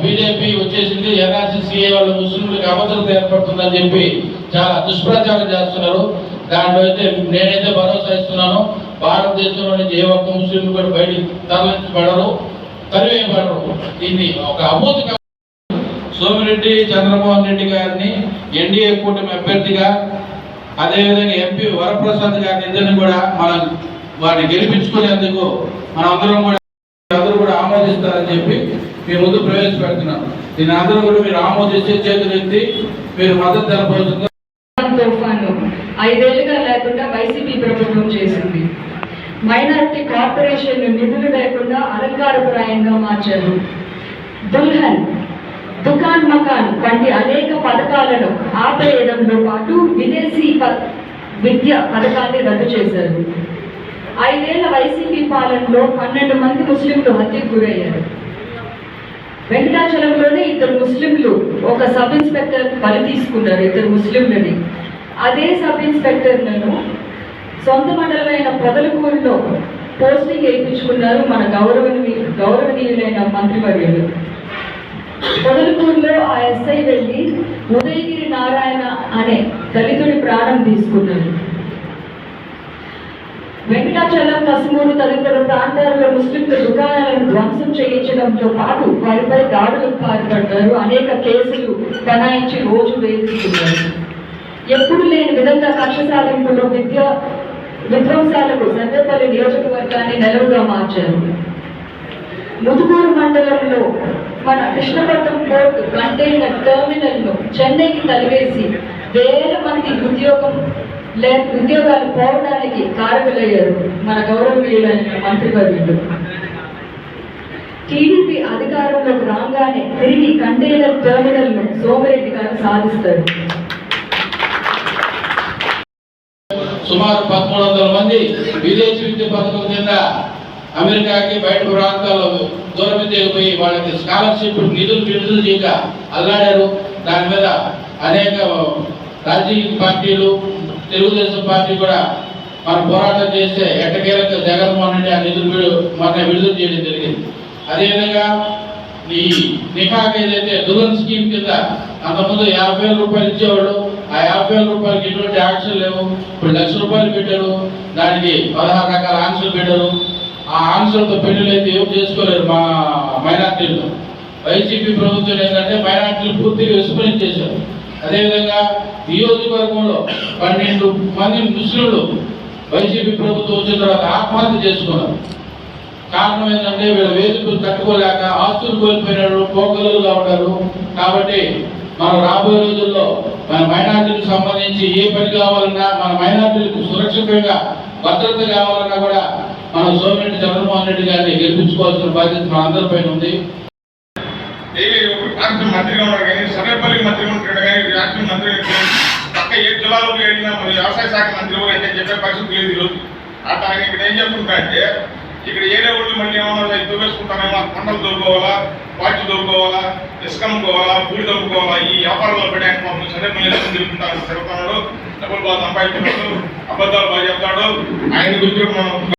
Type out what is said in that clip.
BJP వచ్చేసింది, NRCCA వాళ్ళు ముస్లింలకు అభద్రత ఏర్పడుతుందని చెప్పి చాలా దుష్ప్రచారం చేస్తున్నారు. దాంట్లో అయితే నేనైతే భరోసా ఇస్తున్నాను, భారతదేశంలో నుంచి ఏ ఒక్క ముస్లిం కూడా బయటికి తరలించబడరు, తరివేయబడరు. దీన్ని ఒక అభూత సోమిరెడ్డి చంద్రమోహన్ రెడ్డి గారిని ఎన్డీఏ కూటమి అభ్యర్థిగా, అదేవిధంగా ఎంపీ వరప్రసాద్ గారిని ఇద్దరిని కూడా మనం వారిని గెలిపించుకునేందుకు అందరూ కూడా ఆమోదిస్తారని చెప్పి మీ ముందు ప్రవేశపెడుతున్నాను. దీని అందరూ కూడా మీరు ఆమోదిస్తే చేతులు ఎత్తి మీరు మద్దతు తెలపవలసిందిగా. 5 ఏళ్లుగా లేకుండా వైసీపీ ప్రభుత్వం చేసింది. మైనారిటీ కార్పొరేషన్ నిధులు లేకుండా అలంకారప్రాయంగా మార్చారు. దుల్హన్, దుకాన్ మకాన్ వంటి అనేక పథకాలను ఆపేయడంతో పాటు విదేశీ విద్య పథకాన్ని రద్దు చేశారు. 5 ఏళ్ల వైసీపీ పాలనలో 12 మంది ముస్లింలు హత్యకు గురయ్యారు. వెంకటాచలంలోనే 2 ముస్లింలు ఒక సబ్ ఇన్స్పెక్టర్ బలి తీసుకున్నారు, 2 ముస్లింలని. అదే సబ్ ఇన్స్పెక్టర్లను సొంత మండలమైన పొదలకూరులో పోస్టింగ్ వేయించుకున్నారు మన గౌరవనీయులైన మంత్రివర్యులు. పొదలకూరులో ఆ ఎస్ఐ వెళ్ళి ఉదయగిరి నారాయణ అనే దళితుడి ప్రాణం తీసుకున్నారు. వెంకటాచలం, కసుమూరు తదితర ప్రాంతాల్లో ముస్లింల దుకాణాలను ధ్వంసం చేయించడంతో పాటు వారిపై దాడులకు పాల్పడ్డారు. అనేక కేసులు బనాయించి రోజు వేధిస్తున్నారు. ఎప్పుడు లేని విధంగా కక్ష సాధింపులో విధ్వంసాలకు సర్వేపల్లి నియోజకవర్గాన్ని నెలవుగా మార్చారు. ముదుగూరు మండలంలో మన కృష్ణపట్నం పోర్ట్ కంటైనర్ టెర్మినల్ ను చెన్నైకి తలివేసి వేల మంది ఉద్యోగాలు పోవడానికి కారకులయ్యారు మన గౌరవనీయులైన మంత్రివర్యులు. టీడీపీ అధికారంలోకి రాగానే తిరిగి కంటైనర్ టెర్మినల్ ను సోమిరెడ్డి గారు సాధిస్తారు. సుమారు 1300 మంది విదేశీ విద్య పథకం కింద అమెరికాకి బయట ప్రాంతాల్లో దూర విద్యకు పోయి వాళ్ళకి స్కాలర్షిప్ నిధులు విడుదల చేయక అల్లాడారు. దాని మీద అనేక రాజకీయ పార్టీలు, తెలుగుదేశం పార్టీ కూడా మన పోరాటం చేస్తే ఎట్టకేలకు జగన్మోహన్ రెడ్డి ఆ నిధులు విడుదల చేయడం జరిగింది. అదేవిధంగా ఈ నికాక్ ఏదైతే దుల్హన్ స్కీమ్ కింద అంతకుముందు 50,000 రూపాయలు ఇచ్చేవాళ్ళు, ఆ 50,000 రూపాయలకి ఎటువంటి ఆంక్షలు లేవు. ఇప్పుడు 1,00,000 రూపాయలు పెట్టారు, దానికి 16 రకాల ఆంక్షలు పెట్టారు. ఆ ఆంక్షలతో పెళ్లిళ్ళు అయితే ఏం చేసుకోలేరు మా మైనార్టీలు. వైసీపీ ప్రభుత్వం ఏంటంటే మైనార్టీలు పూర్తిగా విస్మరించేశారు. అదేవిధంగా నియోజకవర్గంలో 12 మంది ముస్లింలు వైసీపీ ప్రభుత్వం వచ్చిన తర్వాత ఆత్మహత్య చేసుకున్నారు. కారణం ఏంటంటే వీళ్ళ వేదికలు తట్టుకోలేక ఆస్తులు కోల్పోయినారు, పోగలుగా ఉన్నారు. కాబట్టి మనం రాబోయే రోజుల్లో మన మైనార్టీలకు సంబంధించి ఏ పని కావాలన్నా, మన మైనార్టీలకు సురక్షితంగా భద్రత కావాలన్నా కూడా మనం సోమిరెడ్డి చంద్రమోహన్ రెడ్డి గారిని గెలిపించుకోవాల్సిన బాధ్యత మన అందరిపైన ఉంది. మంత్రిగా ఉన్నారు కానీ, సర్వేపల్లి మంత్రి ఉంటాడు కానీ, రాష్ట్ర మంత్రి పక్క ఏ జిల్లాలో అడిగినా మరి వ్యవసాయ శాఖ మంత్రి ఎవరైతే చెప్పే పరిస్థితి లేదు ఈరోజు. అట్లా ఆయన ఇక్కడ ఏం చెప్తుంటా అంటే, ఇక్కడ ఏరే ఊళ్ళు మళ్ళీ ఏమన్నా దువ్వేసుకుంటానేమో, పంటలు దొరుకోవాలా, పాచి దొరుకోవాలా, ఇసుక అమ్ముకోవాలా, పూడి దొరుకుకోవాలా, ఈ వ్యాపారంలో పెట్టడానికి మాత్రం సర్వేపల్లి తిరుగుతున్నాడు, డబ్బులు బాగా సంపాదించున్నాడు, అబద్ధాలు బాగా చెప్తాడు. ఆయన గురించి మనం